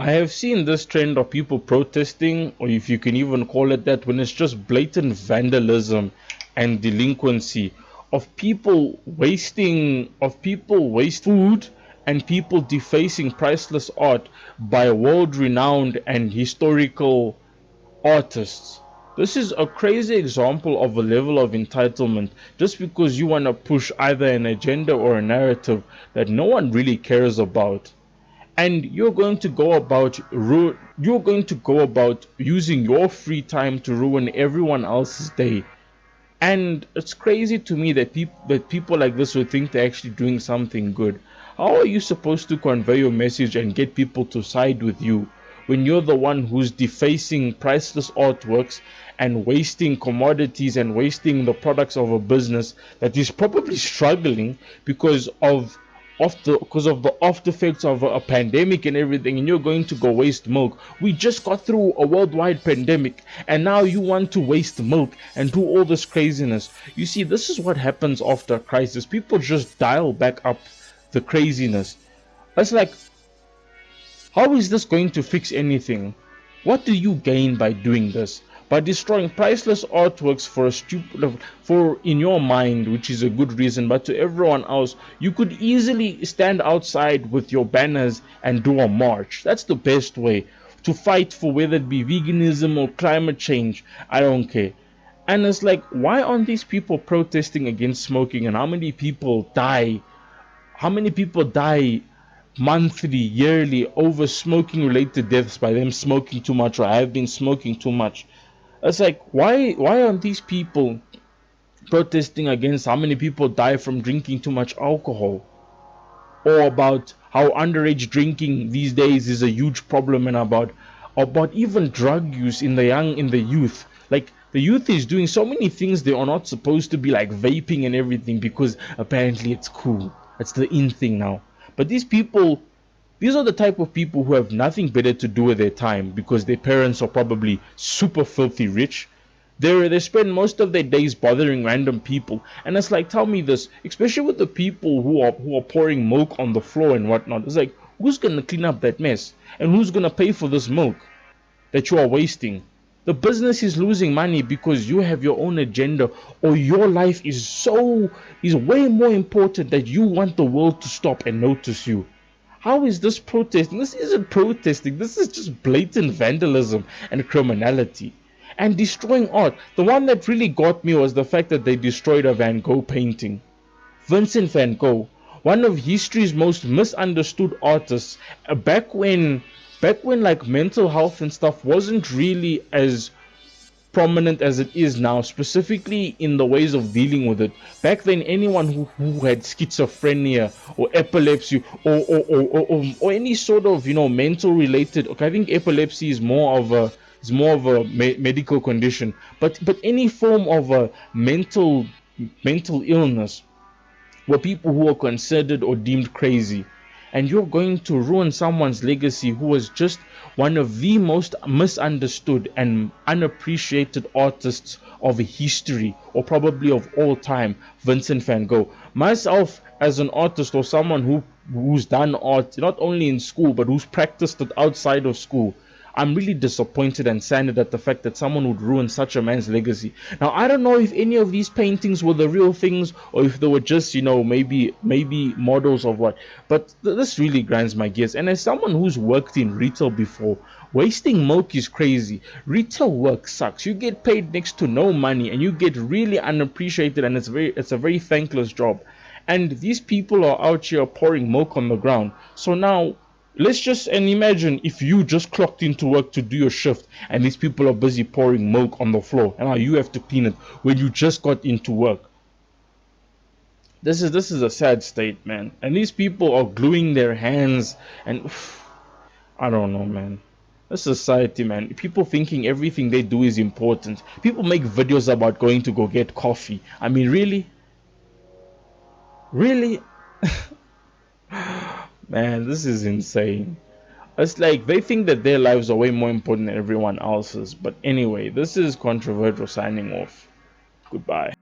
I have seen this trend of people protesting, or if you can even call it that, when it's just blatant vandalism and delinquency of people waste food and people defacing priceless art by world-renowned and historical artists. This is a crazy example of a level of entitlement just because you want to push either an agenda or a narrative that no one really cares about, and you're going to go about using your free time to ruin everyone else's day. And it's crazy to me that people like this would think they're actually doing something good. How are you supposed to convey your message and get people to side with you when you're the one who's defacing priceless artworks and wasting commodities and wasting the products of a business that is probably struggling because of the after effects of a pandemic and everything, and you're going to go waste milk? We just got through a worldwide pandemic, and now you want to waste milk and do all this craziness. You see, this is what happens after a crisis. People just dial back up the craziness. It's like, how is this going to fix anything? What do you gain by doing this? By destroying priceless artworks for in your mind, which is a good reason, but to everyone else, you could easily stand outside with your banners and do a march. That's the best way to fight for, whether it be veganism or climate change. I don't care. And it's like, why aren't these people protesting against smoking? And how many people die? How many people die monthly, yearly, over smoking related deaths by them smoking too much or have been smoking too much? It's like, why aren't these people protesting against how many people die from drinking too much alcohol, or about how underage drinking these days is a huge problem, and about even drug use in the youth? Like, the youth is doing so many things they are not supposed to be, like vaping and everything, because apparently it's cool. It's the in thing now. But these are the type of people who have nothing better to do with their time because their parents are probably super filthy rich. They spend most of their days bothering random people, and it's like, tell me this, especially with the people who are pouring milk on the floor and whatnot. It's like, who's gonna clean up that mess, and who's gonna pay for this milk that you are wasting? The business is losing money because you have your own agenda, or your life is way more important that you want the world to stop and notice you. How is this protesting? This isn't protesting. This is just blatant vandalism and criminality and destroying art. The one that really got me was the fact that they destroyed a Van Gogh painting. Vincent van Gogh, one of history's most misunderstood artists, back when like mental health and stuff wasn't really as prominent as it is now, specifically in the ways of dealing with it. Back then, anyone who had schizophrenia or epilepsy or any sort of mental related, okay, I think epilepsy is more of a medical condition, but any form of a mental illness were people who were considered or deemed crazy. And you're going to ruin someone's legacy who was just one of the most misunderstood and unappreciated artists of history, or probably of all time, Vincent van Gogh. Myself, as an artist or someone who's done art not only in school but who's practiced it outside of school, I'm really disappointed and saddened at the fact that someone would ruin such a man's legacy. Now, I don't know if any of these paintings were the real things or if they were just, maybe models of what. But this really grinds my gears. And as someone who's worked in retail before, wasting milk is crazy. Retail work sucks. You get paid next to no money and you get really unappreciated, and it's a very thankless job. And these people are out here pouring milk on the ground. So now, let's just imagine if you just clocked into work to do your shift and these people are busy pouring milk on the floor and now you have to clean it when you just got into work. This is a sad state, man. And these people are gluing their hands and I don't know, man. This society, man. People thinking everything they do is important. People make videos about going to go get coffee. I mean, really? Really? Man, this is insane. It's like they think that their lives are way more important than everyone else's. But anyway, this is Controversial signing off. Goodbye.